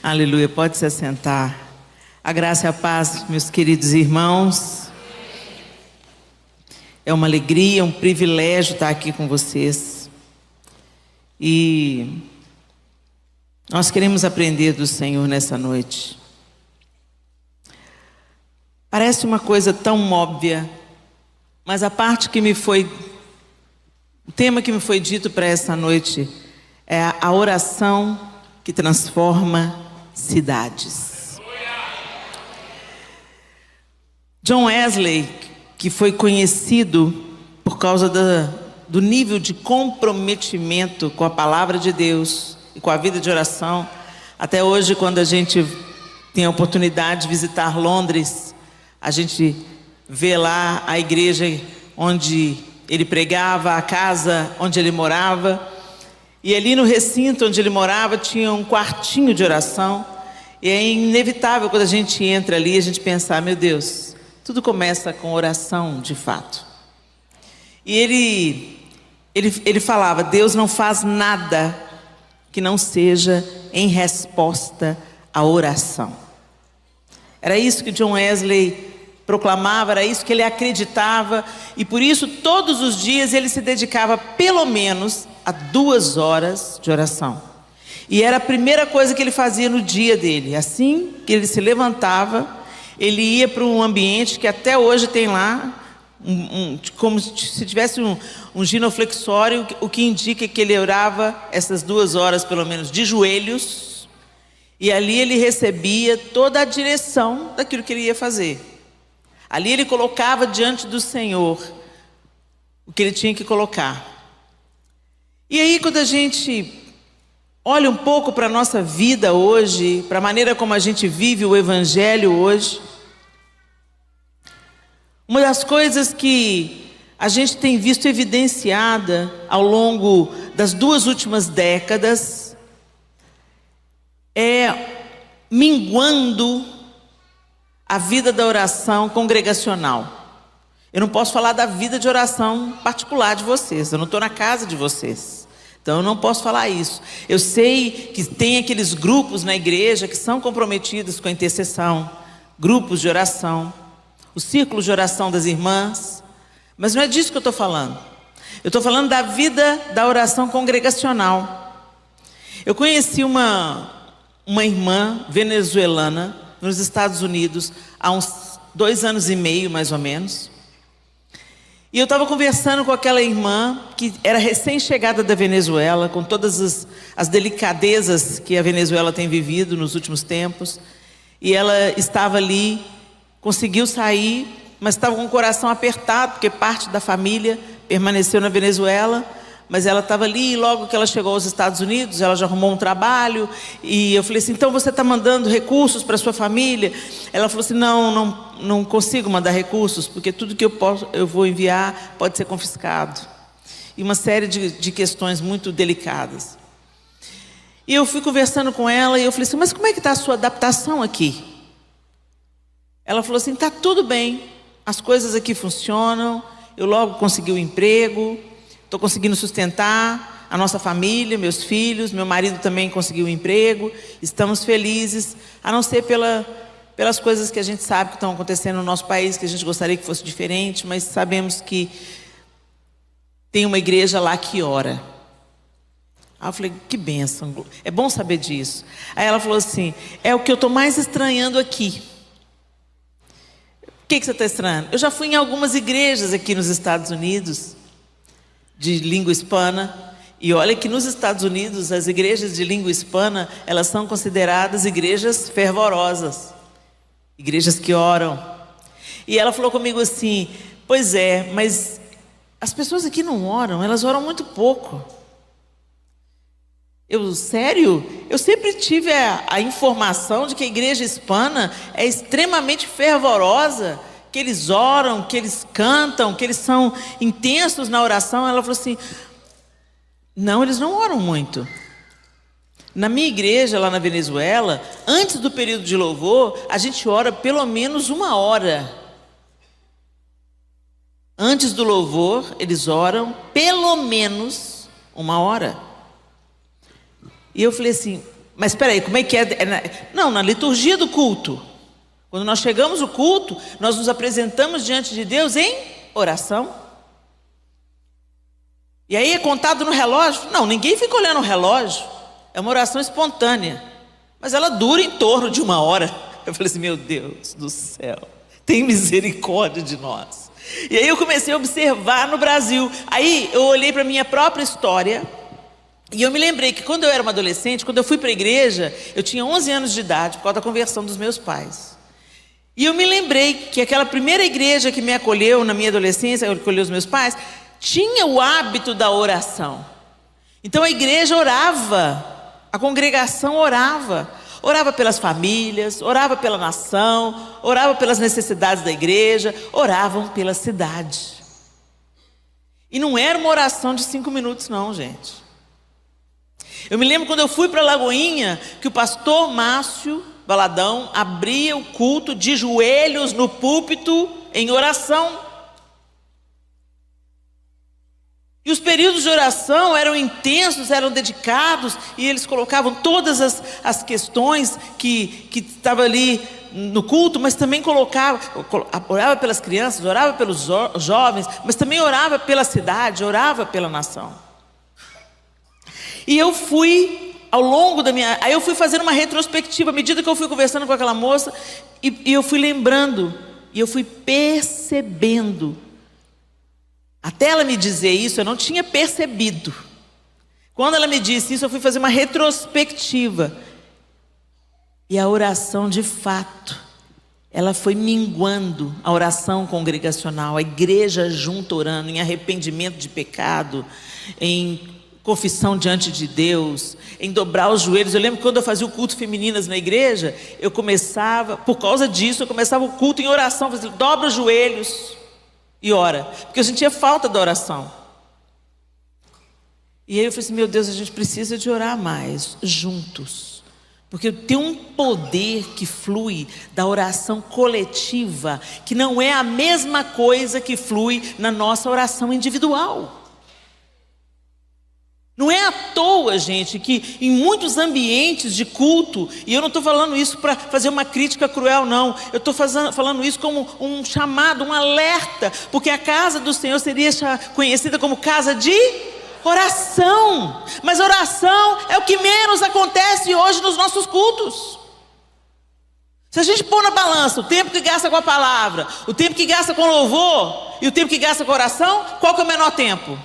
Aleluia, pode se assentar. A graça e a paz, meus queridos irmãos. É uma alegria, um privilégio estar aqui com vocês. E nós queremos aprender do Senhor nessa noite. Parece uma coisa tão óbvia, mas o tema que me foi dito para essa noite é a oração que transforma cidades. John Wesley, que foi conhecido por causa do nível de comprometimento com a palavra de Deus e com a vida de oração, até hoje, quando a gente tem a oportunidade de visitar Londres, a gente vê lá a igreja onde ele pregava, a casa onde ele morava, e ali no recinto onde ele morava tinha um quartinho de oração. E é inevitável quando a gente entra ali, a gente pensar, meu Deus, tudo começa com oração de fato. E ele falava, Deus não faz nada que não seja em resposta à oração. Era isso que John Wesley proclamava, era isso que ele acreditava, e por isso todos os dias ele se dedicava pelo menos a 2 horas de oração. E era a primeira coisa que ele fazia no dia dele. Assim que ele se levantava, ele ia para um ambiente que até hoje tem lá, como se tivesse um ginoflexório, o que indica que ele orava essas 2 horas pelo menos de joelhos, e ali ele recebia toda a direção daquilo que ele ia fazer. Ali ele colocava diante do Senhor o que ele tinha que colocar. E aí, quando a gente olha um pouco para a nossa vida hoje, para a maneira como a gente vive o Evangelho hoje, uma das coisas que a gente tem visto evidenciada ao longo das 2 últimas décadas é minguando a vida da oração congregacional. Eu não posso falar da vida de oração particular de vocês, eu não estou na casa de vocês, então eu não posso falar isso. Eu sei que tem aqueles grupos na igreja que são comprometidos com a intercessão, grupos de oração, os círculos de oração das irmãs, mas não é disso que eu estou falando. Eu estou falando da vida da oração congregacional. Eu conheci uma irmã venezuelana nos Estados Unidos, há uns 2 anos e meio, mais ou menos. E eu estava conversando com aquela irmã, que era recém-chegada da Venezuela, com todas as delicadezas que a Venezuela tem vivido nos últimos tempos. E ela estava ali, conseguiu sair, mas estava com o coração apertado, porque parte da família permaneceu na Venezuela. Mas ela estava ali, e logo que ela chegou aos Estados Unidos, ela já arrumou um trabalho, e eu falei assim, então você está mandando recursos para a sua família? Ela falou assim, não consigo mandar recursos, porque tudo que eu vou enviar pode ser confiscado. E uma série de questões muito delicadas. E eu fui conversando com ela, e eu falei assim, mas como é que está a sua adaptação aqui? Ela falou assim, está tudo bem, as coisas aqui funcionam, eu logo consegui um emprego, estou conseguindo sustentar a nossa família, meus filhos, meu marido também conseguiu um emprego, estamos felizes, a não ser pelas coisas que a gente sabe que estão acontecendo no nosso país, que a gente gostaria que fosse diferente, mas sabemos que tem uma igreja lá que ora. Aí eu falei, que bênção, é bom saber disso. Aí ela falou assim, é o que eu estou mais estranhando aqui. O que você está estranhando? Eu já fui em algumas igrejas aqui nos Estados Unidos, de língua hispana, e olha que nos Estados Unidos as igrejas de língua hispana, elas são consideradas igrejas fervorosas, igrejas que oram. E ela falou comigo assim, pois é, mas as pessoas aqui não oram, elas oram muito pouco. Sério? Eu sempre tive a informação de que a igreja hispana é extremamente fervorosa, que eles oram, que eles cantam, que eles são intensos na oração. Ela falou assim, não, eles não oram muito. Na minha igreja, lá na Venezuela, antes do período de louvor, a gente ora pelo menos 1 hora. Antes do louvor, eles oram pelo menos 1 hora. E eu falei assim, Mas espera aí, como é que é? Não, na liturgia do culto. Quando nós chegamos no culto, nós nos apresentamos diante de Deus em oração. E aí é contado no relógio? Não, ninguém fica olhando o relógio. É uma oração espontânea. Mas ela dura em torno de 1 hora. Eu falei assim, meu Deus do céu, tem misericórdia de nós. E aí eu comecei a observar no Brasil. Aí eu olhei para a minha própria história. E eu me lembrei que quando eu era uma adolescente, quando eu fui para a igreja, eu tinha 11 anos de idade, por causa da conversão dos meus pais. E eu me lembrei que aquela primeira igreja que me acolheu na minha adolescência, acolheu os meus pais, tinha o hábito da oração. Então a igreja orava, a congregação orava. Orava pelas famílias, orava pela nação, orava pelas necessidades da igreja, oravam pela cidade. E não era uma oração de 5 minutos não, gente. Eu me lembro quando eu fui para Lagoinha, que o pastor Márcio Baladão abria o culto de joelhos no púlpito em oração. E os períodos de oração eram intensos, eram dedicados, e eles colocavam todas as questões que estavam ali no culto, mas também orava pelas crianças, orava pelos jovens, mas também orava pela cidade, orava pela nação. E eu fui, ao longo da minha... Aí eu fui fazendo uma retrospectiva, à medida que eu fui conversando com aquela moça, e eu fui lembrando, e eu fui percebendo. Até ela me dizer isso, eu não tinha percebido. Quando ela me disse isso, eu fui fazer uma retrospectiva. E a oração, de fato, ela foi minguando, a oração congregacional, a igreja junto orando, em arrependimento de pecado, em confissão diante de Deus, em dobrar os joelhos. Eu lembro que quando eu fazia o culto femininas na igreja, eu começava, por causa disso, eu começava o culto em oração, fazia, dobra os joelhos e ora, porque eu sentia falta da oração. E aí eu falei assim, meu Deus, a gente precisa de orar mais, juntos, porque tem um poder que flui da oração coletiva, que não é a mesma coisa que flui na nossa oração individual. Não é à toa, gente, que em muitos ambientes de culto, e eu não estou falando isso para fazer uma crítica cruel, não. Eu estou falando isso como um chamado, um alerta, porque a casa do Senhor seria conhecida como casa de oração. Mas oração é o que menos acontece hoje nos nossos cultos. Se a gente pôr na balança o tempo que gasta com a palavra, o tempo que gasta com louvor e o tempo que gasta com oração, qual que é o menor tempo?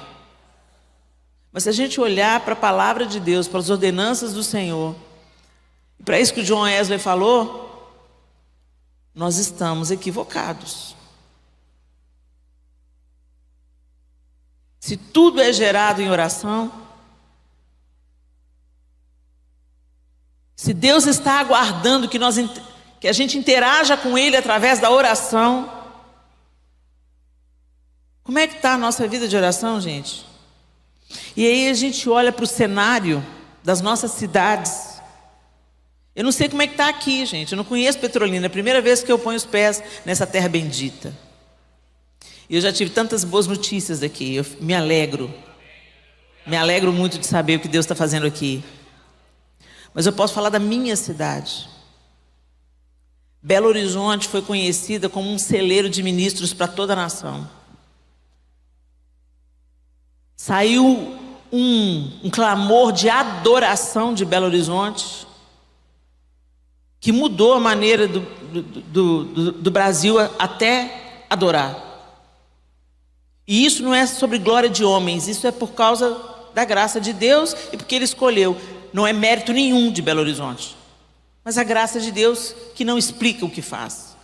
Mas se a gente olhar para a palavra de Deus, para as ordenanças do Senhor, e para isso que o John Wesley falou, nós estamos equivocados. Se tudo é gerado em oração, se Deus está aguardando que a gente interaja com Ele através da oração, como é que está a nossa vida de oração, gente? E aí a gente olha para o cenário das nossas cidades. Eu não sei como é que está aqui, gente. Eu não conheço Petrolina. É a primeira vez que eu ponho os pés nessa terra bendita. E eu já tive tantas boas notícias aqui. Eu me alegro. Me alegro muito de saber o que Deus está fazendo aqui. Mas eu posso falar da minha cidade. Belo Horizonte foi conhecida como um celeiro de ministros para toda a nação. Saiu um clamor de adoração de Belo Horizonte, que mudou a maneira do Brasil até adorar. E isso não é sobre glória de homens, isso é por causa da graça de Deus e porque Ele escolheu. Não é mérito nenhum de Belo Horizonte, mas a graça de Deus que não explica o que faz.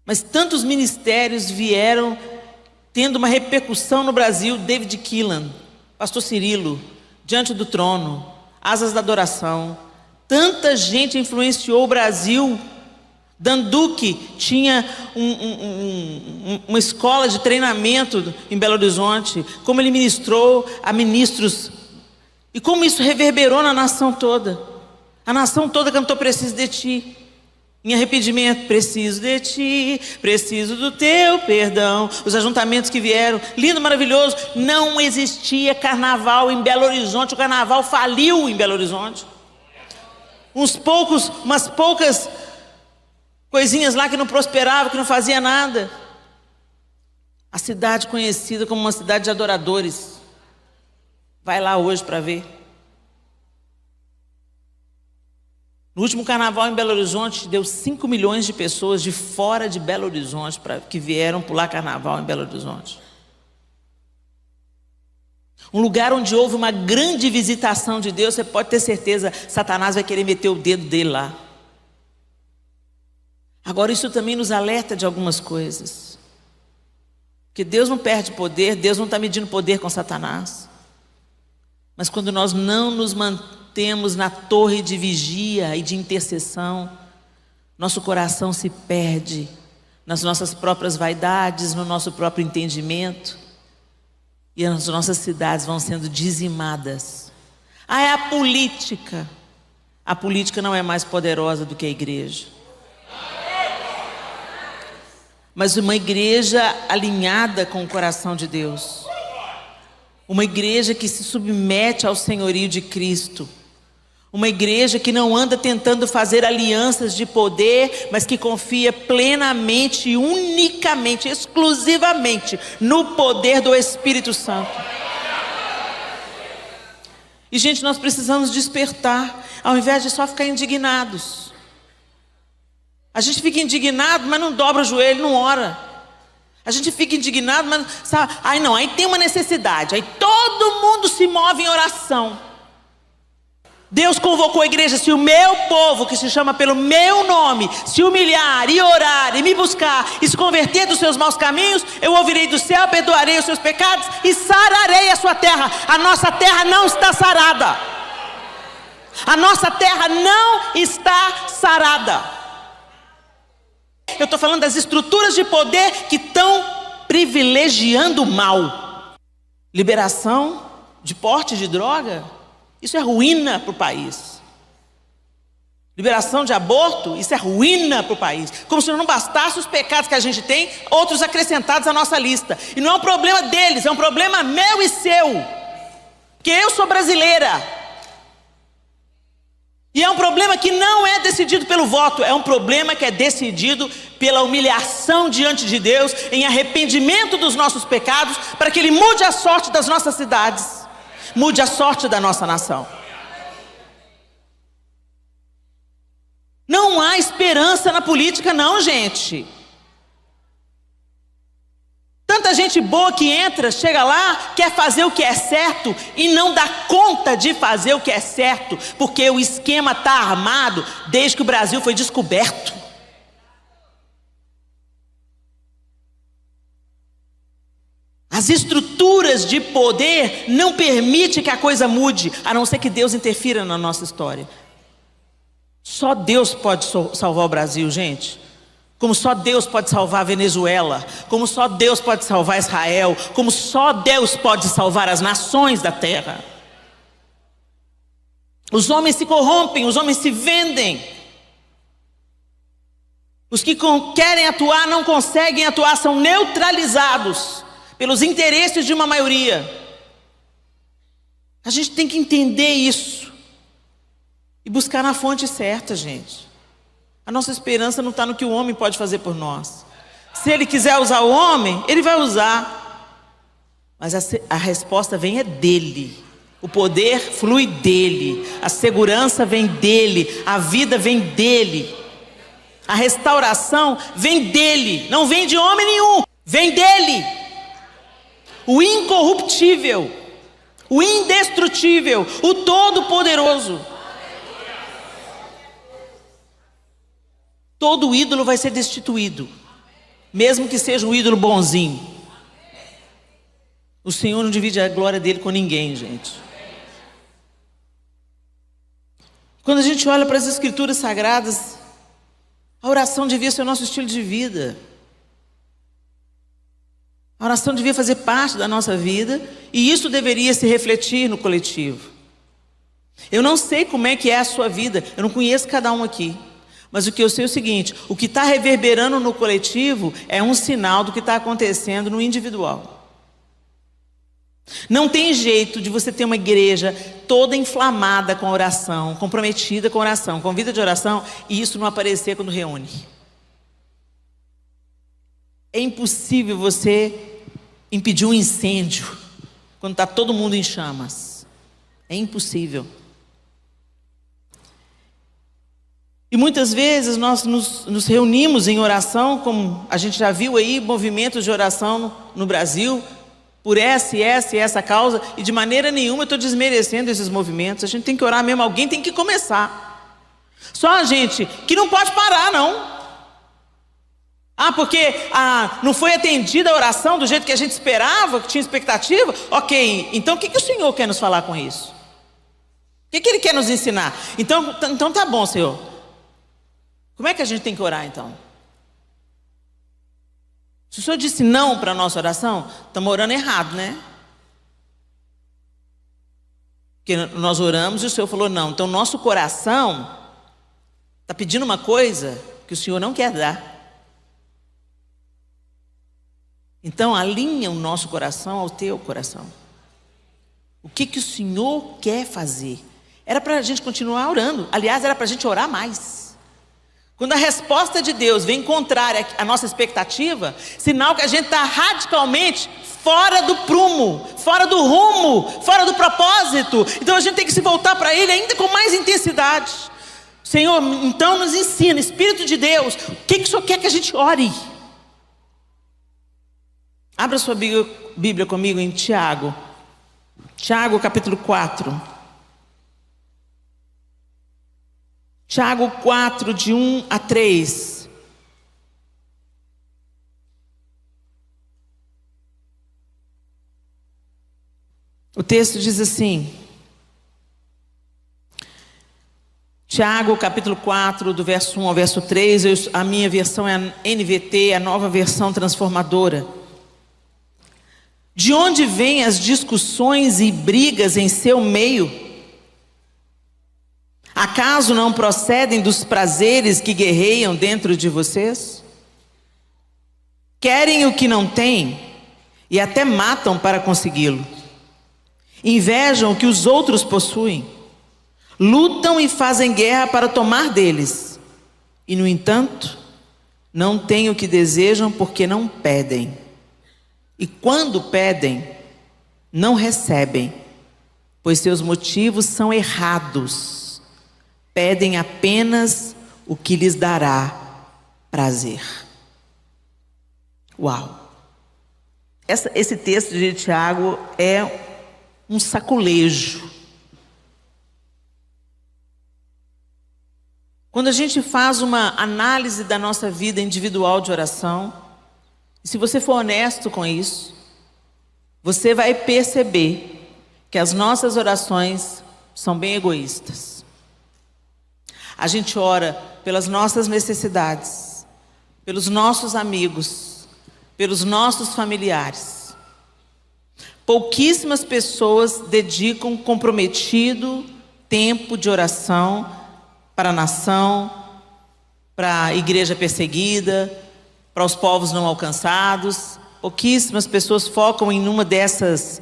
Mas tantos ministérios vieram tendo uma repercussão no Brasil. David Keelan, pastor Cirilo, Diante do Trono, Asas da Adoração. Tanta gente influenciou o Brasil. Dan Duque tinha uma escola de treinamento em Belo Horizonte, como ele ministrou a ministros, e como isso reverberou na nação toda. A nação toda cantou Preciso de Ti. Em arrependimento, preciso de ti, preciso do teu perdão. Os ajuntamentos que vieram, lindo, maravilhoso. Não existia carnaval em Belo Horizonte, o carnaval faliu em Belo Horizonte. Umas poucas coisinhas lá que não prosperavam, que não fazia nada. A cidade conhecida como uma cidade de adoradores. Vai lá hoje para ver. No último carnaval em Belo Horizonte, deu 5 milhões de pessoas de fora de Belo Horizonte que vieram pular carnaval em Belo Horizonte. Um lugar onde houve uma grande visitação de Deus, você pode ter certeza, Satanás vai querer meter o dedo dele lá. Agora, isso também nos alerta de algumas coisas. Porque Deus não perde poder, Deus não está medindo poder com Satanás. Mas quando nós não nos mantemos na torre de vigia e de intercessão, nosso coração se perde nas nossas próprias vaidades, no nosso próprio entendimento, e as nossas cidades vão sendo dizimadas. É a política. A política não é mais poderosa do que a igreja. Mas uma igreja alinhada com o coração de Deus. Uma igreja que se submete ao senhorio de Cristo. Uma igreja que não anda tentando fazer alianças de poder, mas que confia plenamente, unicamente, exclusivamente no poder do Espírito Santo. E, gente, nós precisamos despertar, ao invés de só ficar indignados. A gente fica indignado, mas não dobra o joelho, não ora. A gente fica indignado, mas sabe, aí tem uma necessidade, aí todo mundo se move em oração. Deus convocou a igreja: se o meu povo, que se chama pelo meu nome, se humilhar e orar e me buscar e se converter dos seus maus caminhos, eu ouvirei do céu, perdoarei os seus pecados e sararei a sua terra. A nossa terra não está sarada. A nossa terra não está sarada. Eu estou falando das estruturas de poder que estão privilegiando o mal. Liberação de porte de droga, isso é ruína para o país. Liberação de aborto, isso é ruína para o país. Como se não bastasse os pecados que a gente tem, outros acrescentados à nossa lista. E não é um problema deles, é um problema meu e seu. Porque eu sou brasileira. E é um problema que não é decidido pelo voto, é um problema que é decidido pela humilhação diante de Deus, em arrependimento dos nossos pecados, para que Ele mude a sorte das nossas cidades, mude a sorte da nossa nação. Não há esperança na política não, gente. Tanta gente boa que entra, chega lá, quer fazer o que é certo e não dá conta de fazer o que é certo, porque o esquema está armado desde que o Brasil foi descoberto. As estruturas de poder não permitem que a coisa mude, a não ser que Deus interfira na nossa história. Só Deus pode salvar o Brasil, gente. Como só Deus pode salvar a Venezuela, como só Deus pode salvar Israel, como só Deus pode salvar as nações da terra. Os homens se corrompem, os homens se vendem. Os que querem atuar não conseguem atuar, são neutralizados pelos interesses de uma maioria. A gente tem que entender isso e buscar na fonte certa, gente. A nossa esperança não está no que o homem pode fazer por nós. Se ele quiser usar o homem, ele vai usar. Mas a resposta vem dele. O poder flui dele. A segurança vem dele. A vida vem dele. A restauração vem dele. Não vem de homem nenhum. Vem dele. O incorruptível. O indestrutível. O todo-poderoso. Todo ídolo vai ser destituído, mesmo que seja um ídolo bonzinho. O Senhor não divide a glória dele com ninguém, gente. Quando a gente olha para as Escrituras Sagradas, a oração devia ser o nosso estilo de vida. A oração devia fazer parte da nossa vida, e isso deveria se refletir no coletivo. Eu não sei como é que é a sua vida, eu não conheço cada um aqui. Mas o que eu sei é o seguinte: o que está reverberando no coletivo é um sinal do que está acontecendo no individual. Não tem jeito de você ter uma igreja toda inflamada com oração, comprometida com oração, com vida de oração, e isso não aparecer quando reúne. É impossível você impedir um incêndio quando está todo mundo em chamas. É impossível. E muitas vezes nós nos reunimos em oração, como a gente já viu aí, movimentos de oração no Brasil, por essa causa, e de maneira nenhuma eu estou desmerecendo esses movimentos. A gente tem que orar mesmo, alguém tem que começar. Só a gente que não pode parar, não. Porque não foi atendida a oração do jeito que a gente esperava, que tinha expectativa. Ok, então o que o Senhor quer nos falar com isso? O que Ele quer nos ensinar? Então tá bom, Senhor. Como é que a gente tem que orar então? Se o Senhor disse não para a nossa oração, estamos orando errado, né? Porque nós oramos e o Senhor falou não. Então nosso coração está pedindo uma coisa que o Senhor não quer dar. Então alinha o nosso coração ao teu coração. O que o Senhor quer fazer? Era para a gente continuar orando. Aliás, era para a gente orar mais. Quando a resposta de Deus vem contrária à nossa expectativa, sinal que a gente está radicalmente fora do prumo, fora do rumo, fora do propósito. Então a gente tem que se voltar para Ele ainda com mais intensidade. Senhor, então nos ensina, Espírito de Deus, o que o Senhor quer que a gente ore? Abra sua Bíblia comigo em Tiago. Tiago capítulo 4. Tiago 4, de 1 a 3. O texto diz assim. Tiago capítulo 4, do verso 1 ao verso 3. A minha versão é a NVT, a nova versão transformadora. De onde vêm as discussões e brigas em seu meio? Acaso não procedem dos prazeres que guerreiam dentro de vocês? Querem o que não têm e até matam para consegui-lo. Invejam o que os outros possuem. Lutam e fazem guerra para tomar deles. E, no entanto, não têm o que desejam porque não pedem. E quando pedem, não recebem, pois seus motivos são errados. Pedem apenas o que lhes dará prazer. Uau! Esse texto de Tiago é um saculejo. Quando a gente faz uma análise da nossa vida individual de oração, e se você for honesto com isso, você vai perceber que as nossas orações são bem egoístas. A gente ora pelas nossas necessidades, pelos nossos amigos, pelos nossos familiares. Pouquíssimas pessoas dedicam comprometido tempo de oração para a nação, para a igreja perseguida, para os povos não alcançados. Pouquíssimas pessoas focam em uma dessas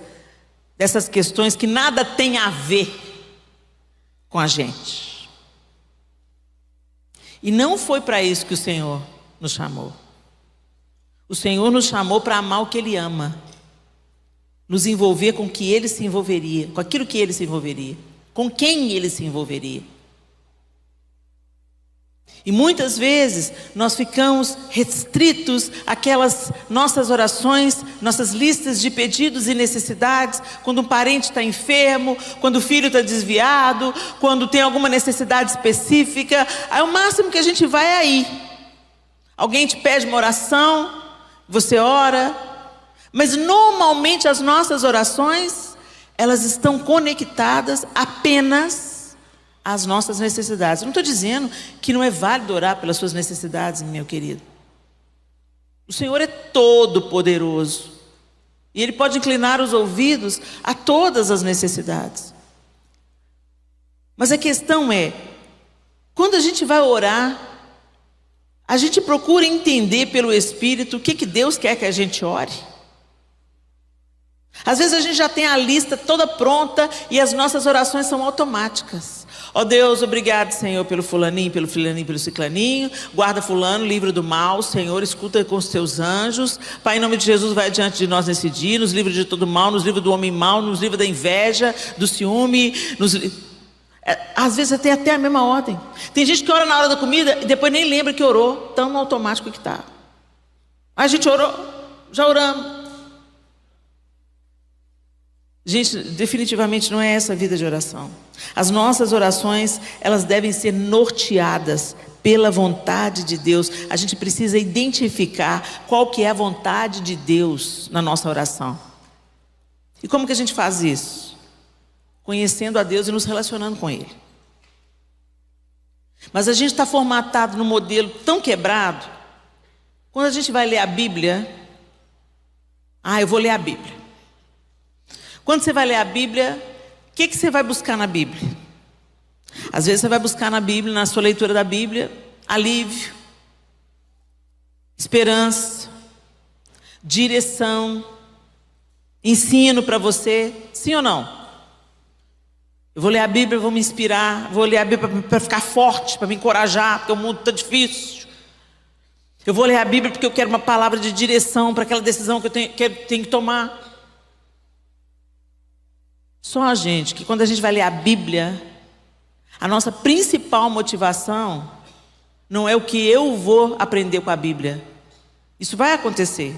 questões que nada tem a ver com a gente. E não foi para isso que o Senhor nos chamou. O Senhor nos chamou para amar o que Ele ama. Nos envolver com o que Ele se envolveria, com aquilo que Ele se envolveria, com quem Ele se envolveria. E muitas vezes nós ficamos restritos àquelas nossas orações, nossas listas de pedidos e necessidades, quando um parente está enfermo, quando o filho está desviado, quando tem alguma necessidade específica. Aí o máximo que a gente vai é aí. Alguém te pede uma oração, você ora, mas normalmente as nossas orações, elas estão conectadas apenas as nossas necessidades. Eu não estou dizendo que não é válido orar pelas suas necessidades, meu querido. O Senhor é todo poderoso e Ele pode inclinar os ouvidos a todas as necessidades. Mas a questão é, quando a gente vai orar A gente procura entender pelo Espírito o que Deus quer que a gente ore. Às vezes a gente já tem a lista toda pronta e as nossas orações são automáticas. Ó Deus, obrigado, Senhor, pelo fulaninho, pelo filaninho, pelo ciclaninho. Guarda fulano, livra do mal. Senhor, escuta com os teus anjos. Pai, em nome de Jesus, vai diante de nós nesse dia. Nos livra de todo mal, nos livra do homem mau, nos livra da inveja, do ciúme. Às vezes tem até a mesma ordem. Tem gente que ora na hora da comida e depois nem lembra que orou. Tão no automático que está. A gente orou, já oramos. Gente, definitivamente não é essa a vida de oração. As nossas orações, elas devem ser norteadas pela vontade de Deus. A gente precisa identificar qual que é a vontade de Deus na nossa oração. E como que a gente faz isso? Conhecendo a Deus e nos relacionando com Ele. Mas a gente está formatado num modelo tão quebrado. Quando a gente vai ler a Bíblia, eu vou ler a Bíblia. Quando você vai ler a Bíblia, o que você vai buscar na Bíblia? Às vezes você vai buscar na Bíblia, na sua leitura da Bíblia, alívio, esperança, direção, ensino para você, sim ou não? Eu vou ler a Bíblia, vou me inspirar, vou ler a Bíblia para ficar forte, para me encorajar, porque o mundo está difícil. Eu vou ler a Bíblia porque eu quero uma palavra de direção para aquela decisão que eu tenho que tomar. Só a gente, que quando a gente vai ler a Bíblia, a nossa principal motivação não é o que eu vou aprender com a Bíblia. Isso vai acontecer.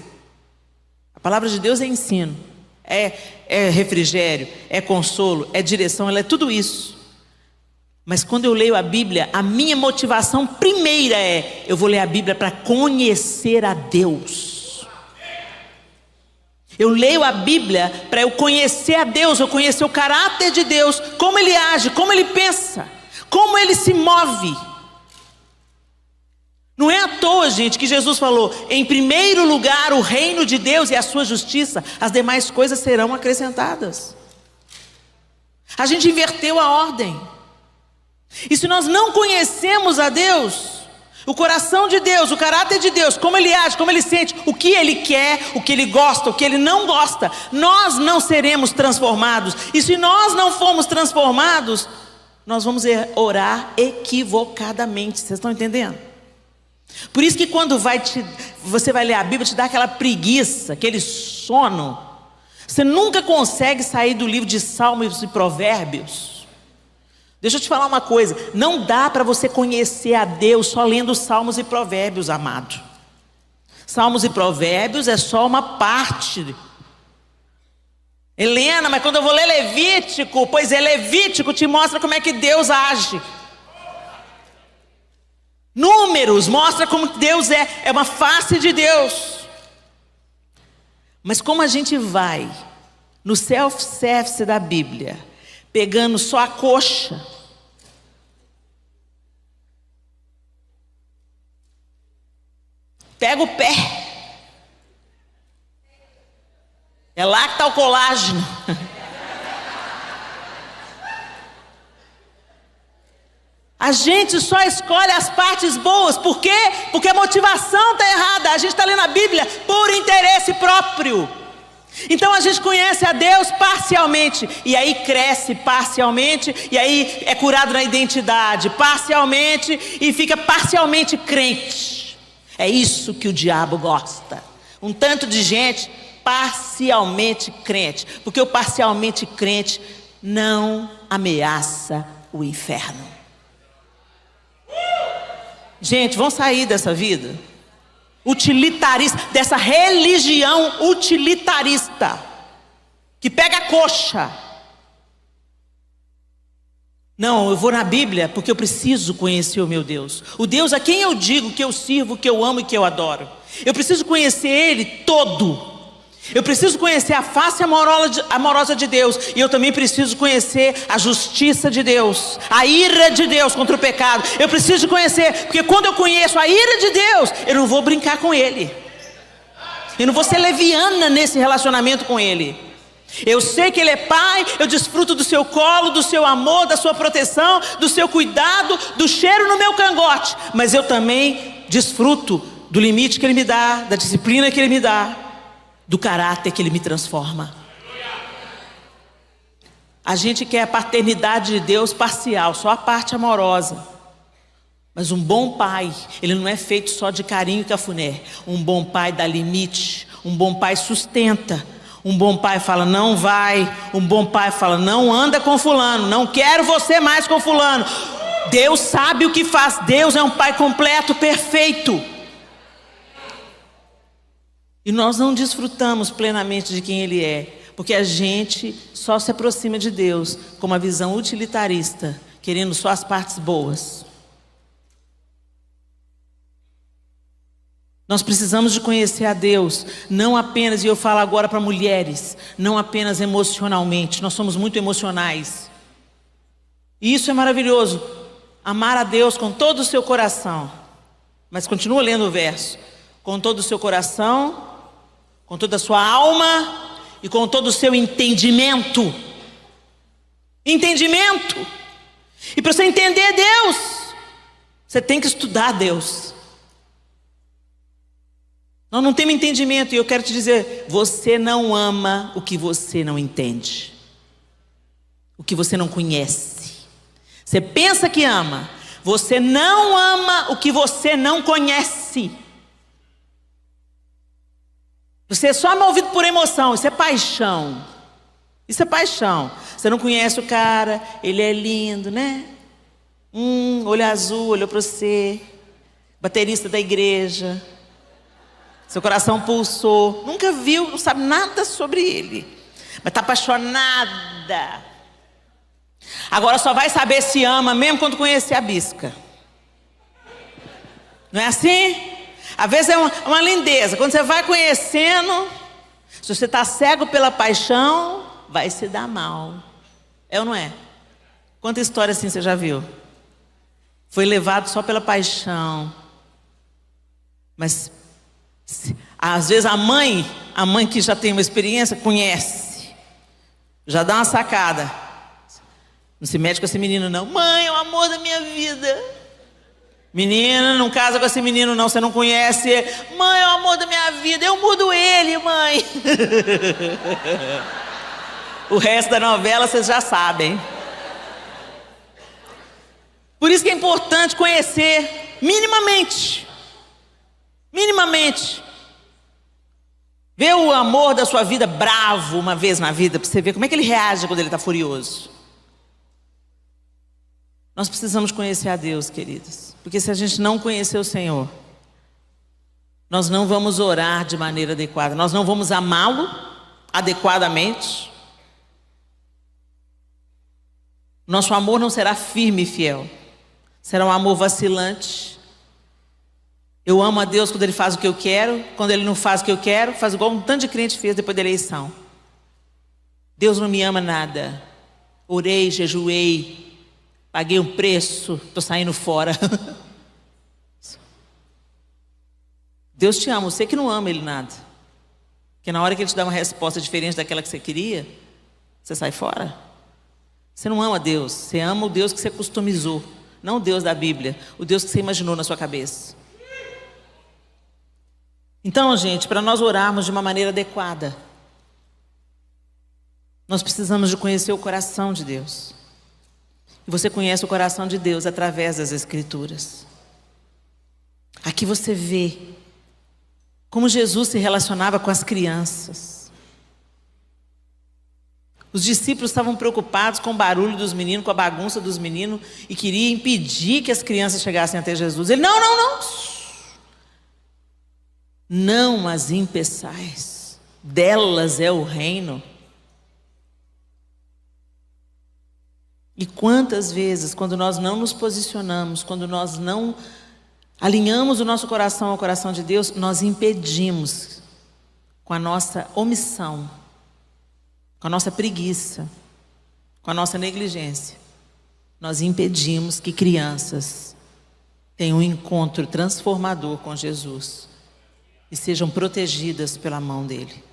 A palavra de Deus é ensino, é refrigério, é consolo, é direção, ela é tudo isso. Mas quando eu leio a Bíblia, a minha motivação primeira eu vou ler a Bíblia para conhecer a Deus. Eu leio a Bíblia para eu conhecer a Deus, eu conhecer o caráter de Deus, como Ele age, como Ele pensa, como Ele se move. Não é à toa, gente, que Jesus falou: em primeiro lugar o reino de Deus e a sua justiça, as demais coisas serão acrescentadas. A gente inverteu a ordem. E se nós não conhecemos a Deus, o coração de Deus, o caráter de Deus, como Ele age, como Ele sente, o que Ele quer, o que Ele gosta, o que Ele não gosta, nós não seremos transformados. E se nós não formos transformados, nós vamos orar equivocadamente. Vocês estão entendendo? Por isso que quando você vai ler a Bíblia, te dá aquela preguiça, aquele sono. Você nunca consegue sair do livro de Salmos e Provérbios. Deixa eu te falar uma coisa, não dá para você conhecer a Deus só lendo Salmos e Provérbios, amado. Salmos e Provérbios é só uma parte. Helena, mas quando eu vou ler Levítico, pois é, Levítico te mostra como é que Deus age. Números mostra como Deus é uma face de Deus. Mas como a gente vai no self-service da Bíblia, pegando só a coxa, pega o pé, é lá que está o colágeno. A gente só escolhe as partes boas. Por quê? Porque a motivação está errada. A gente está lendo a Bíblia por interesse próprio. Então a gente conhece a Deus parcialmente, e aí cresce parcialmente, e aí é curado na identidade parcialmente, e fica parcialmente crente. É isso que o diabo gosta. Um tanto de gente parcialmente crente, porque o parcialmente crente não ameaça o inferno. Gente, vamos sair dessa vida utilitarista, dessa religião utilitarista, que pega a coxa. Não, eu vou na Bíblia porque eu preciso conhecer o meu Deus. O Deus a quem eu digo que eu sirvo, que eu amo e que eu adoro. Eu preciso conhecer Ele todo. Eu preciso conhecer a face amorosa de Deus. E eu também preciso conhecer a justiça de Deus, a ira de Deus contra o pecado. Eu preciso conhecer, porque quando eu conheço a ira de Deus, eu não vou brincar com Ele. Eu não vou ser leviana nesse relacionamento com Ele. Eu sei que Ele é Pai, eu desfruto do seu colo, do seu amor, da sua proteção, do seu cuidado, do cheiro no meu cangote. Mas eu também desfruto do limite que Ele me dá, da disciplina que Ele me dá, do caráter que Ele me transforma. A gente quer a paternidade de Deus parcial, só a parte amorosa. Mas um bom pai, ele não é feito só de carinho e cafuné. Um bom pai dá limite, um bom pai sustenta. Um bom pai fala, não vai. Um bom pai fala, não anda com fulano, não quero você mais com fulano. Deus sabe o que faz, Deus é um pai completo, perfeito. E nós não desfrutamos plenamente de quem Ele é, porque a gente só se aproxima de Deus com uma visão utilitarista, querendo só as partes boas. Nós precisamos de conhecer a Deus, não apenas, e eu falo agora para mulheres, não apenas emocionalmente, nós somos muito emocionais. E isso é maravilhoso, amar a Deus com todo o seu coração. Mas continua lendo o verso, com todo o seu coração, com toda a sua alma e com todo o seu entendimento. Entendimento. E para você entender Deus, você tem que estudar Deus. Nós não temos entendimento, e eu quero te dizer, você não ama o que você não entende, o que você não conhece. Você pensa que ama, você não ama o que você não conhece. Você é só movido por emoção, isso é paixão. Isso é paixão. Você não conhece o cara, ele é lindo, né? Olho azul, olhou para você, baterista da igreja. Seu coração pulsou, nunca viu, não sabe nada sobre ele, mas está apaixonada. Agora só vai saber se ama mesmo quando conhecer a bisca. Não é assim? Às vezes é uma lindeza, quando você vai conhecendo, se você está cego pela paixão, vai se dar mal. É ou não é? Quanta história assim você já viu? Foi levado só pela paixão, mas às vezes a mãe que já tem uma experiência, conhece, já dá uma sacada. Não se mete com esse menino não. Mãe, é o amor da minha vida. Menina, não casa com esse menino não, você não conhece. Mãe, é o amor da minha vida, eu mudo ele, mãe. O resto da novela vocês já sabem. Por isso que é importante conhecer minimamente. Minimamente. Vê o amor da sua vida bravo uma vez na vida, para você ver como é que ele reage quando ele está furioso. Nós precisamos conhecer a Deus, queridos. Porque se a gente não conhecer o Senhor, nós não vamos orar de maneira adequada. Nós não vamos amá-lo adequadamente. Nosso amor não será firme e fiel. Será um amor vacilante. Eu amo a Deus quando Ele faz o que eu quero. Quando Ele não faz o que eu quero, faz igual um tanto de crente fez depois da eleição. Deus não me ama nada. Orei, jejuei, paguei um preço, estou saindo fora. Deus te ama, você que não ama Ele nada. Porque na hora que Ele te dá uma resposta diferente daquela que você queria, você sai fora. Você não ama Deus, você ama o Deus que você customizou. Não o Deus da Bíblia, o Deus que você imaginou na sua cabeça. Então, gente, para nós orarmos de uma maneira adequada, nós precisamos de conhecer o coração de Deus. E você conhece o coração de Deus através das Escrituras. Aqui você vê como Jesus se relacionava com as crianças. Os discípulos estavam preocupados com o barulho dos meninos, com a bagunça dos meninos, e queriam impedir que as crianças chegassem até Jesus. Ele, não. Não as impeçais, delas é o reino. E quantas vezes, quando nós não nos posicionamos, quando nós não alinhamos o nosso coração ao coração de Deus, nós impedimos, com a nossa omissão, com a nossa preguiça, com a nossa negligência, nós impedimos que crianças tenham um encontro transformador com Jesus e sejam protegidas pela mão dele.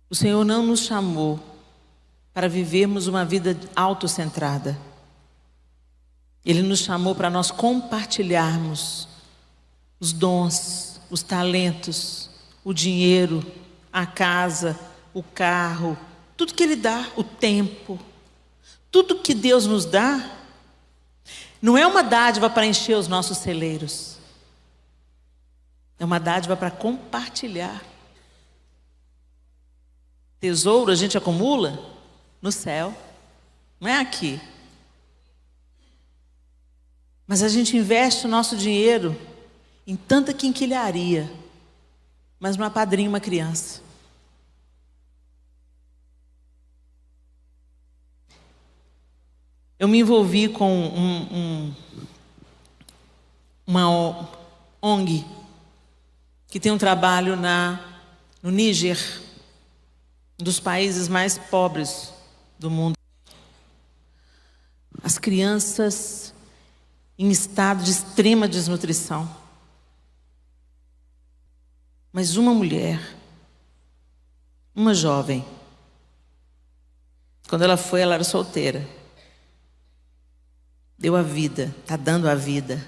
O Senhor não nos chamou para vivermos uma vida autocentrada. Ele nos chamou para nós compartilharmos os dons, os talentos, o dinheiro, a casa, o carro, tudo que Ele dá, o tempo. Tudo que Deus nos dá não é uma dádiva para encher os nossos celeiros. É uma dádiva para compartilhar. Tesouro a gente acumula no céu, não é aqui. Mas a gente investe o nosso dinheiro em tanta quinquilharia, mas não apadrinha uma criança. Eu me envolvi com uma ONG que tem um trabalho no Níger, um dos países mais pobres do mundo. As crianças em estado de extrema desnutrição. Mas uma mulher, uma jovem, quando ela foi, ela era solteira. Deu a vida, está dando a vida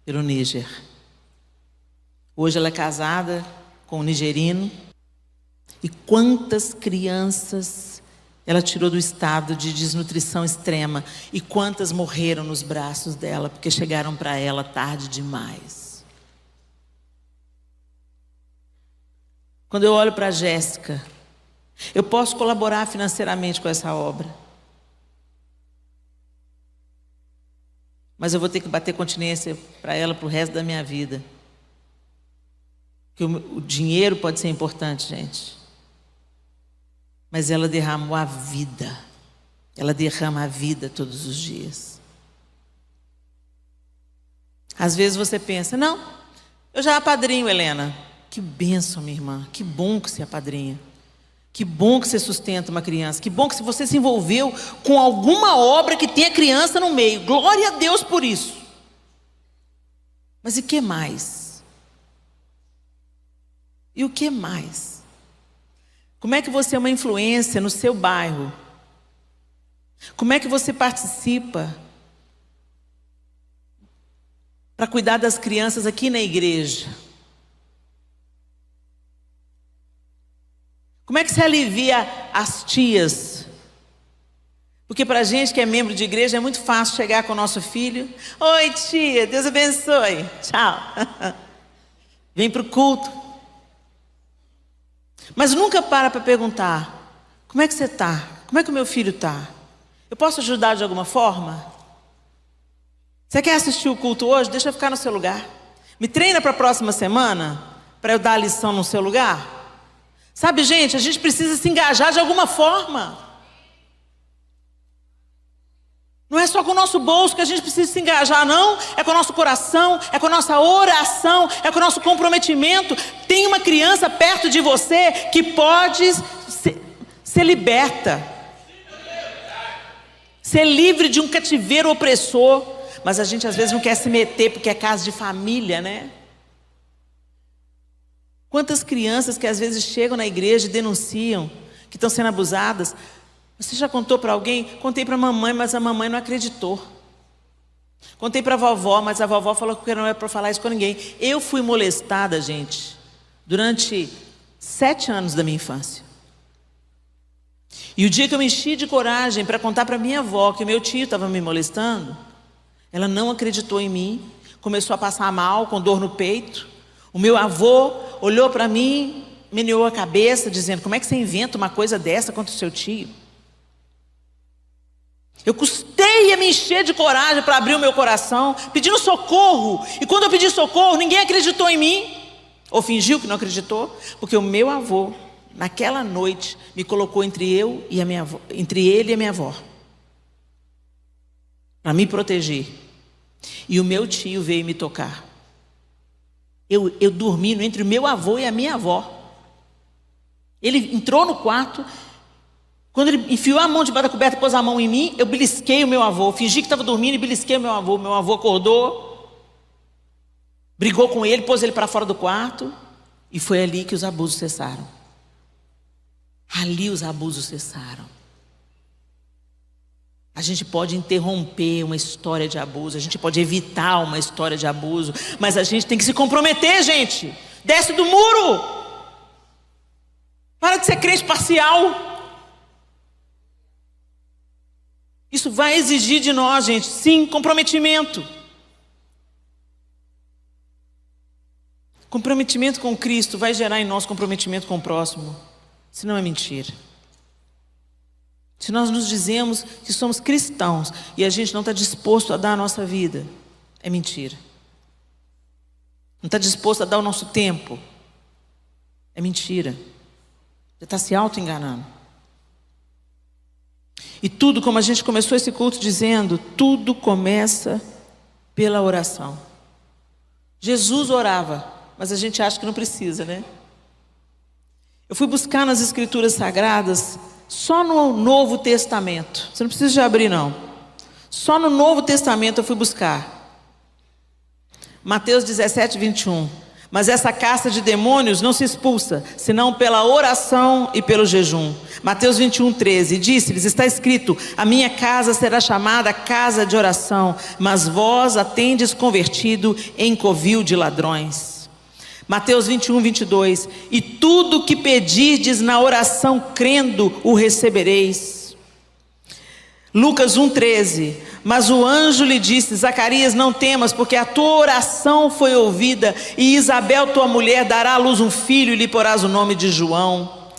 pelo Níger. Hoje ela é casada com um nigerino. E quantas crianças ela tirou do estado de desnutrição extrema. E quantas morreram nos braços dela, porque chegaram para ela tarde demais. Quando eu olho para a Jéssica, eu posso colaborar financeiramente com essa obra. Mas eu vou ter que bater continência para ela para o resto da minha vida. Porque o dinheiro pode ser importante, gente. Mas ela derramou a vida. Ela derrama a vida todos os dias. Às vezes você pensa, não, eu já apadrinho, Helena. Que bênção, minha irmã. Que bom que você apadrinha. Que bom que você sustenta uma criança. Que bom que você se envolveu com alguma obra que tenha criança no meio. Glória a Deus por isso. Mas e que mais? E o que mais? Como é que você é uma influência no seu bairro? Como é que você participa para cuidar das crianças aqui na igreja? Como é que se alivia as tias? Porque para a gente que é membro de igreja é muito fácil chegar com o nosso filho. Oi tia, Deus abençoe. Tchau. Vem para o culto. Mas nunca para perguntar, como é que você está? Como é que o meu filho está? Eu posso ajudar de alguma forma? Você quer assistir o culto hoje? Deixa eu ficar no seu lugar. Me treina para a próxima semana, para eu dar a lição no seu lugar? Sabe, gente, a gente precisa se engajar de alguma forma. Não é só com o nosso bolso que a gente precisa se engajar, não. É com o nosso coração, é com a nossa oração, é com o nosso comprometimento. Tem uma criança perto de você que pode ser liberta. Ser livre de um cativeiro opressor. Mas a gente às vezes não quer se meter porque é casa de família, né? Quantas crianças que às vezes chegam na igreja e denunciam que estão sendo abusadas. Você já contou para alguém? Contei para a mamãe, mas a mamãe não acreditou. Contei para a vovó, mas a vovó falou que não é para falar isso com ninguém. Eu fui molestada, gente, durante 7 anos da minha infância. E o dia que eu me enchi de coragem para contar para minha avó que meu tio estava me molestando, ela não acreditou em mim, começou a passar mal, com dor no peito. O meu avô olhou para mim, meneou a cabeça, dizendo, como é que você inventa uma coisa dessa contra o seu tio? Eu custei a me encher de coragem para abrir o meu coração, pedindo socorro. E quando eu pedi socorro, ninguém acreditou em mim. Ou fingiu que não acreditou, porque o meu avô, naquela noite, me colocou entre ele e a minha avó, para me proteger. E o meu tio veio me tocar. Eu dormi entre o meu avô e a minha avó. Ele entrou no quarto. Quando ele enfiou a mão debaixo da coberta e pôs a mão em mim, eu belisquei o meu avô. Fingi que estava dormindo e belisquei o meu avô. Meu avô acordou, brigou com ele, pôs ele para fora do quarto. E foi ali que os abusos cessaram. Ali os abusos cessaram. A gente pode interromper uma história de abuso, a gente pode evitar uma história de abuso, mas a gente tem que se comprometer, gente. Desce do muro. Para de ser crente parcial. Isso vai exigir de nós, gente, sim, comprometimento. Comprometimento com Cristo vai gerar em nós comprometimento com o próximo. Senão é mentira. Se nós nos dizemos que somos cristãos e a gente não está disposto a dar a nossa vida, é mentira. Não está disposto a dar o nosso tempo, é mentira. Você está se auto-enganando. E tudo, como a gente começou esse culto dizendo, tudo começa pela oração. Jesus orava, mas a gente acha que não precisa, né? Eu fui buscar nas Escrituras Sagradas, só no Novo Testamento. Você não precisa de abrir, não. Só no Novo Testamento eu fui buscar. Mateus 17, 21. Mas essa casta de demônios não se expulsa, senão pela oração e pelo jejum. Mateus 21, 13. Disse-lhes, está escrito, a minha casa será chamada casa de oração, mas vós a tendes convertido em covil de ladrões. Mateus 21, 22. E tudo que pedirdes na oração crendo, o recebereis. Lucas 1, 13. Mas o anjo lhe disse, Zacarias, não temas, porque a tua oração foi ouvida, e Isabel, tua mulher, dará à luz um filho, e lhe porás o nome de João.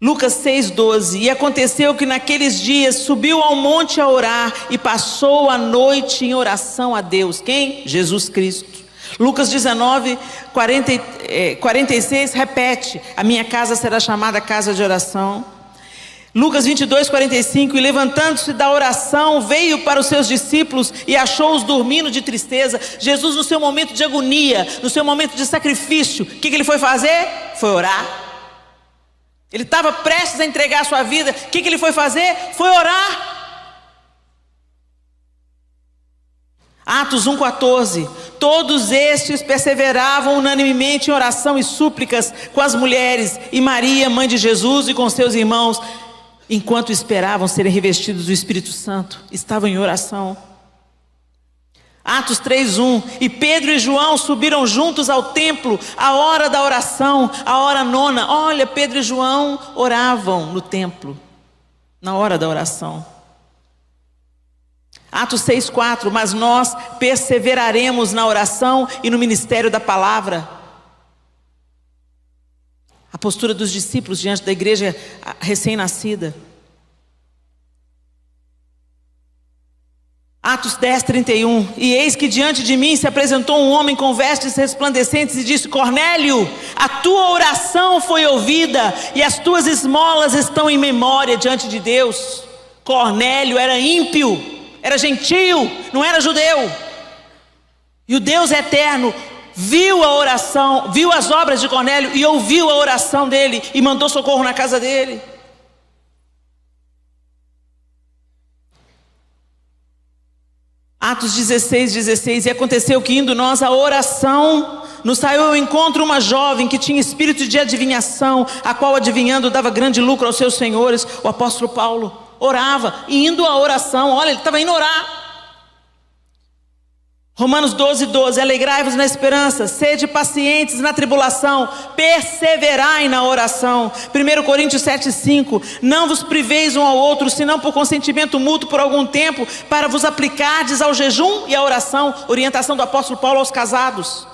Lucas 6, 12. E aconteceu que naqueles dias subiu ao monte a orar, e passou a noite em oração a Deus. Quem? Jesus Cristo. Lucas 19, 46, repete, a minha casa será chamada casa de oração. Lucas 22, 45, e levantando-se da oração, veio para os seus discípulos e achou-os dormindo de tristeza. Jesus, no seu momento de agonia, no seu momento de sacrifício, o que ele foi fazer? Foi orar. Ele estava prestes a entregar a sua vida, o que ele foi fazer? Foi orar. Atos 1,14. Todos estes perseveravam unanimemente em oração e súplicas com as mulheres e Maria, mãe de Jesus, e com seus irmãos, enquanto esperavam serem revestidos do Espírito Santo, estavam em oração. Atos 3:1. E Pedro e João subiram juntos ao templo, a hora da oração, a hora nona. Olha, Pedro e João oravam no templo, na hora da oração. Atos 6:4. Mas nós perseveraremos na oração e no ministério da palavra. A postura dos discípulos diante da igreja recém-nascida. Atos 10:31. E eis que diante de mim se apresentou um homem com vestes resplandecentes e disse, Cornélio, a tua oração foi ouvida e as tuas esmolas estão em memória diante de Deus. Cornélio era ímpio, era gentio, não era judeu. E o Deus eterno viu a oração, viu as obras de Cornélio e ouviu a oração dele e mandou socorro na casa dele. Atos 16:16. E aconteceu que indo nós à oração, nos saiu ao encontro uma jovem que tinha espírito de adivinhação, a qual adivinhando dava grande lucro aos seus senhores. O apóstolo Paulo orava, e indo à oração, olha, ele estava indo orar. Romanos 12:12. Alegrai-vos na esperança, sede pacientes na tribulação, perseverai na oração. 1 Coríntios 7:5. Não vos priveis um ao outro, senão por consentimento mútuo por algum tempo, para vos aplicardes ao jejum e à oração. Orientação do apóstolo Paulo aos casados.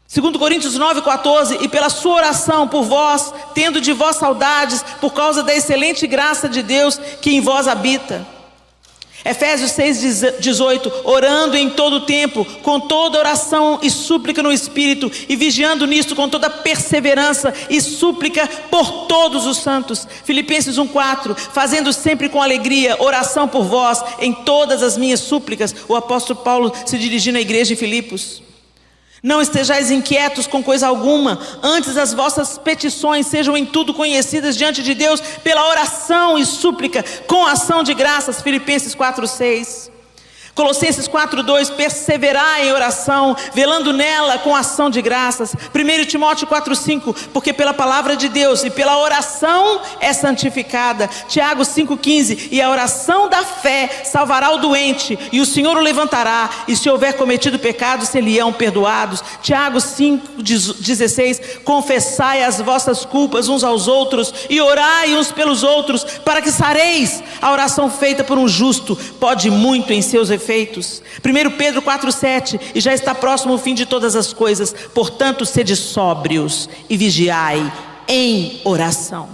2 Coríntios 9:14. E pela sua oração por vós, tendo de vós saudades, por causa da excelente graça de Deus que em vós habita. Efésios 6:18. Orando em todo o tempo, com toda oração e súplica no Espírito, e vigiando nisto com toda perseverança e súplica por todos os santos. Filipenses 1:4. Fazendo sempre com alegria oração por vós em todas as minhas súplicas. O apóstolo Paulo se dirigindo à igreja de Filipos. Não estejais inquietos com coisa alguma, antes as vossas petições sejam em tudo conhecidas diante de Deus pela oração e súplica, com ação de graças. Filipenses 4:6. Colossenses 4:2, perseverar em oração, velando nela com ação de graças. 1 Timóteo 4:5, porque pela palavra de Deus e pela oração é santificada. Tiago 5:15, e a oração da fé salvará o doente, e o Senhor o levantará, e se houver cometido pecados, se-lhe-ão perdoados. Tiago 5:16, confessai as vossas culpas uns aos outros, e orai uns pelos outros, para que sareis. A oração feita por um justo pode muito em seus efeitos. 1 Pedro 4:7, e já está próximo o fim de todas as coisas, portanto sede sóbrios e vigiai em oração.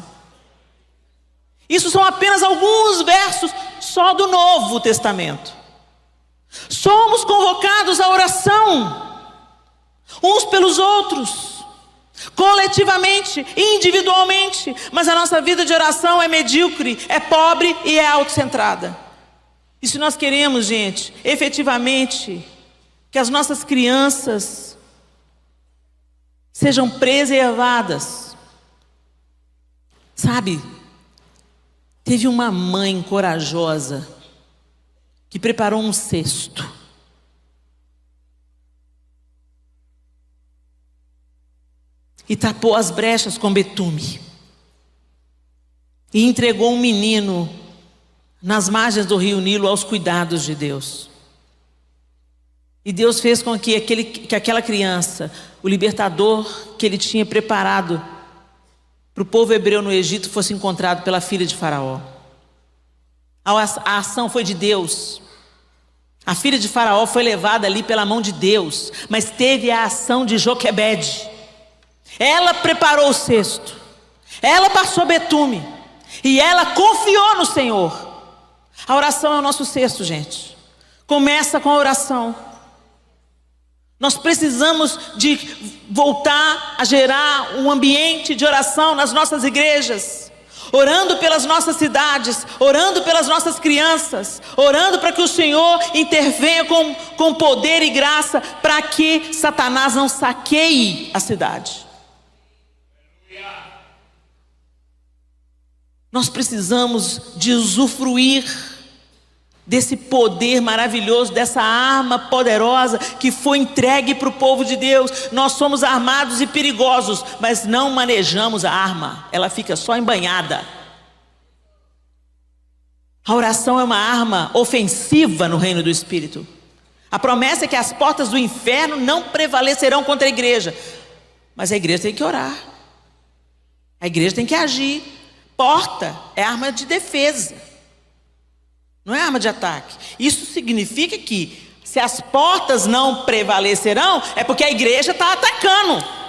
Isso são apenas alguns versos só do Novo Testamento. Somos convocados à oração, uns pelos outros, coletivamente, individualmente, mas a nossa vida de oração é medíocre, é pobre e é autocentrada. E se nós queremos, gente, efetivamente, que as nossas crianças sejam preservadas, sabe, teve uma mãe corajosa que preparou um cesto. E tapou as brechas com betume. E entregou um menino nas margens do rio Nilo aos cuidados de Deus. E Deus fez com que aquela criança, o libertador que ele tinha preparado para o povo hebreu no Egito, fosse encontrado pela filha de Faraó. A ação foi de Deus. A filha de Faraó foi levada ali pela mão de Deus, mas teve a ação de Joquebede. Ela preparou o cesto, ela passou betume, e ela confiou no Senhor. A oração é o nosso cesto, gente. Começa com a oração. Nós precisamos de voltar a gerar um ambiente de oração nas nossas igrejas, orando pelas nossas cidades, orando pelas nossas crianças, orando para que o Senhor intervenha com poder e graça, para que Satanás não saqueie a cidade. Nós precisamos de usufruir desse poder maravilhoso, dessa arma poderosa que foi entregue para o povo de Deus. Nós somos armados e perigosos, mas não manejamos a arma, ela fica só embanhada. A oração é uma arma ofensiva no reino do Espírito. A promessa é que as portas do inferno não prevalecerão contra a igreja, mas a igreja tem que orar, a igreja tem que agir. Porta é arma de defesa, não é arma de ataque. Isso significa que se as portas não prevalecerão, é porque a igreja está atacando.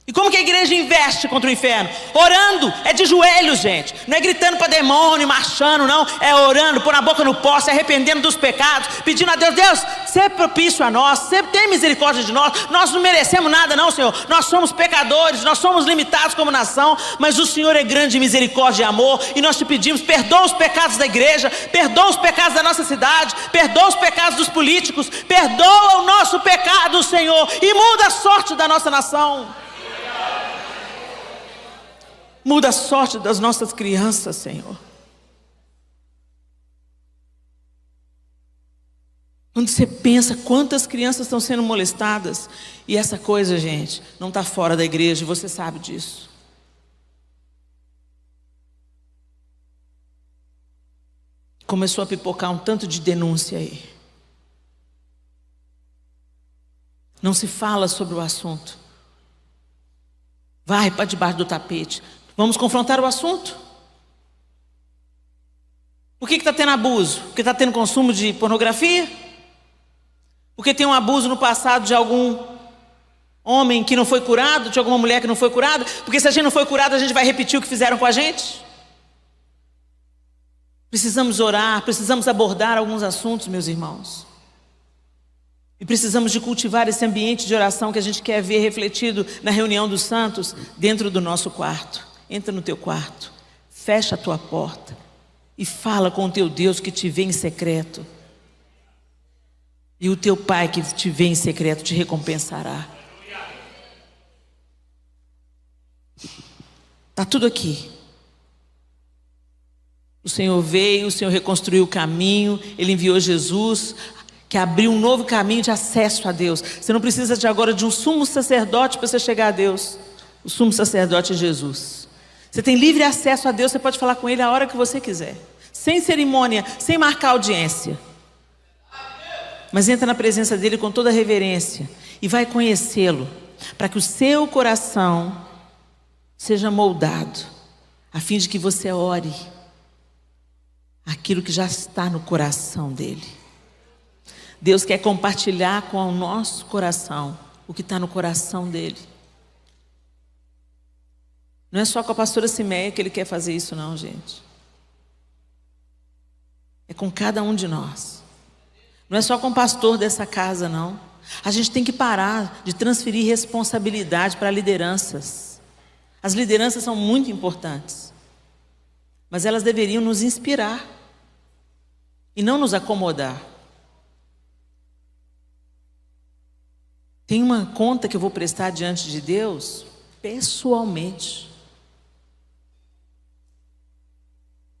E como que a igreja investe contra o inferno? Orando, é de joelhos, gente. Não é gritando para demônio, marchando, não. É orando, pôr a boca no pó, se arrependendo dos pecados, pedindo a Deus: Deus, seja propício a nós, tem misericórdia de nós. Nós não merecemos nada não, Senhor. Nós somos pecadores, nós somos limitados como nação, mas o Senhor é grande em misericórdia e amor, e nós te pedimos: perdoa os pecados da igreja, perdoa os pecados da nossa cidade, perdoa os pecados dos políticos, perdoa o nosso pecado, Senhor, e muda a sorte da nossa nação. Muda a sorte das nossas crianças, Senhor. Quando você pensa quantas crianças estão sendo molestadas, e essa coisa, gente, não está fora da igreja, você sabe disso. Começou a pipocar um tanto de denúncia aí. Não se fala sobre o assunto. Vai para debaixo do tapete. Vamos confrontar o assunto. Por que está tendo abuso? Porque está tendo consumo de pornografia? Porque tem um abuso no passado de algum homem que não foi curado, de alguma mulher que não foi curada? Porque se a gente não foi curado, a gente vai repetir o que fizeram com a gente? Precisamos orar, precisamos abordar alguns assuntos, meus irmãos. E precisamos de cultivar esse ambiente de oração que a gente quer ver refletido na reunião dos santos dentro do nosso quarto. Entra no teu quarto, fecha a tua porta e fala com o teu Deus que te vê em secreto. E o teu Pai que te vê em secreto te recompensará. Está tudo aqui. O Senhor veio, o Senhor reconstruiu o caminho, Ele enviou Jesus, que abriu um novo caminho de acesso a Deus. Você não precisa agora de um sumo sacerdote para você chegar a Deus. O sumo sacerdote é Jesus. Você tem livre acesso a Deus, você pode falar com Ele a hora que você quiser. Sem cerimônia, sem marcar audiência. Mas entra na presença dEle com toda reverência e vai conhecê-lo, para que o seu coração seja moldado, a fim de que você ore aquilo que já está no coração dEle. Deus quer compartilhar com o nosso coração o que está no coração dEle. Não é só com a pastora Simeia que Ele quer fazer isso não, gente. É com cada um de nós. Não é só com o pastor dessa casa, não. A gente tem que parar de transferir responsabilidade para lideranças. As lideranças são muito importantes, mas elas deveriam nos inspirar e não nos acomodar. Tem uma conta que eu vou prestar diante de Deus, pessoalmente.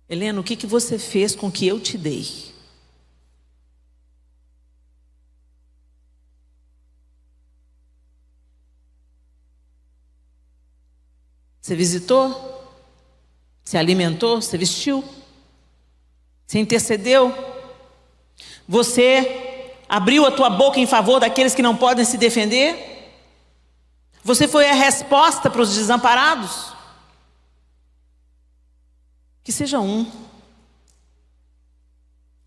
Helena, o que você fez com o que eu te dei? Você visitou? Você alimentou? Você vestiu? Você intercedeu? Você abriu a tua boca em favor daqueles que não podem se defender? Você foi a resposta para os desamparados? Que seja um.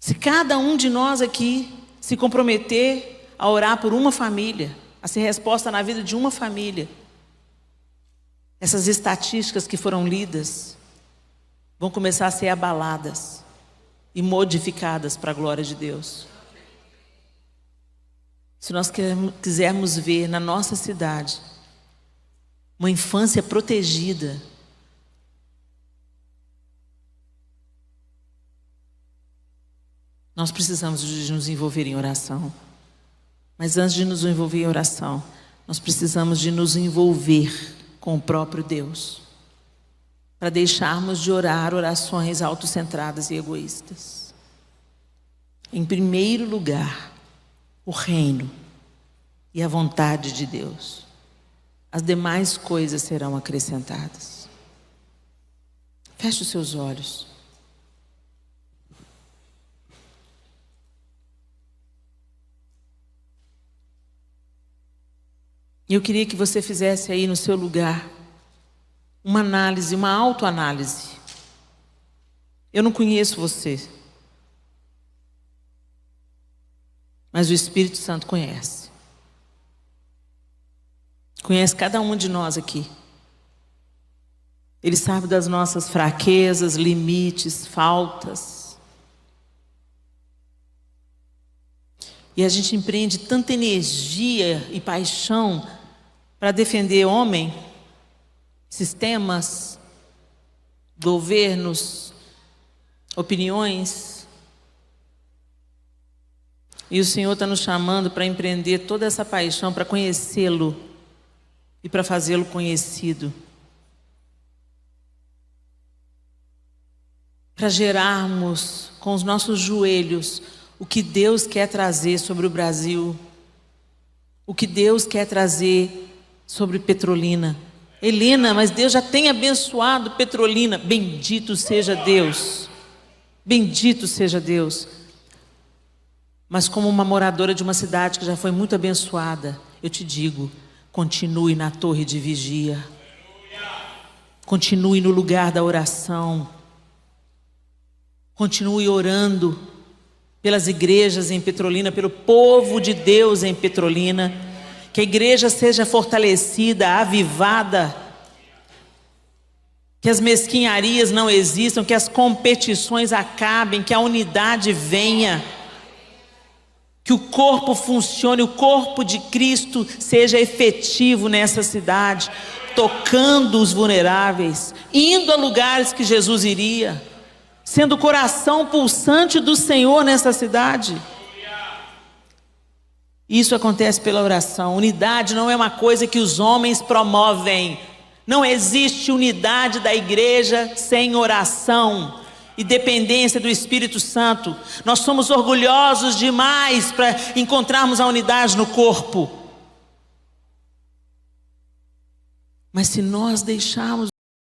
Se cada um de nós aqui se comprometer a orar por uma família, a ser resposta na vida de uma família, essas estatísticas que foram lidas vão começar a ser abaladas e modificadas para a glória de Deus. Se nós quisermos ver na nossa cidade uma infância protegida, nós precisamos de nos envolver em oração. Mas antes de nos envolver em oração, nós precisamos de nos envolver com o próprio Deus, para deixarmos de orar orações autocentradas e egoístas. Em primeiro lugar, o reino e a vontade de Deus. As demais coisas serão acrescentadas. Feche os seus olhos. E eu queria que você fizesse aí no seu lugar uma análise, uma autoanálise. Eu não conheço você, mas o Espírito Santo conhece. Conhece cada um de nós aqui. Ele sabe das nossas fraquezas, limites, faltas. E a gente empreende tanta energia e paixão para defender homem, sistemas, governos, opiniões. E o Senhor está nos chamando para empreender toda essa paixão, para conhecê-lo e para fazê-lo conhecido. Para gerarmos com os nossos joelhos o que Deus quer trazer sobre o Brasil, o que Deus quer trazer sobre Petrolina. Helena, mas Deus já tem abençoado Petrolina. Bendito seja Deus. Bendito seja Deus. Mas como uma moradora de uma cidade que já foi muito abençoada, eu te digo, continue na torre de vigia. Continue no lugar da oração. Continue orando pelas igrejas em Petrolina, pelo povo de Deus em Petrolina. Que a igreja seja fortalecida, avivada. Que as mesquinharias não existam, que as competições acabem, que a unidade venha. Que o corpo funcione, o corpo de Cristo seja efetivo nessa cidade, tocando os vulneráveis, indo a lugares que Jesus iria, sendo o coração pulsante do Senhor nessa cidade. Isso acontece pela oração. Unidade não é uma coisa que os homens promovem. Não existe unidade da igreja sem oração. e dependência do Espírito Santo. Nós somos orgulhosos demais para encontrarmos a unidade no corpo. Mas se nós deixarmos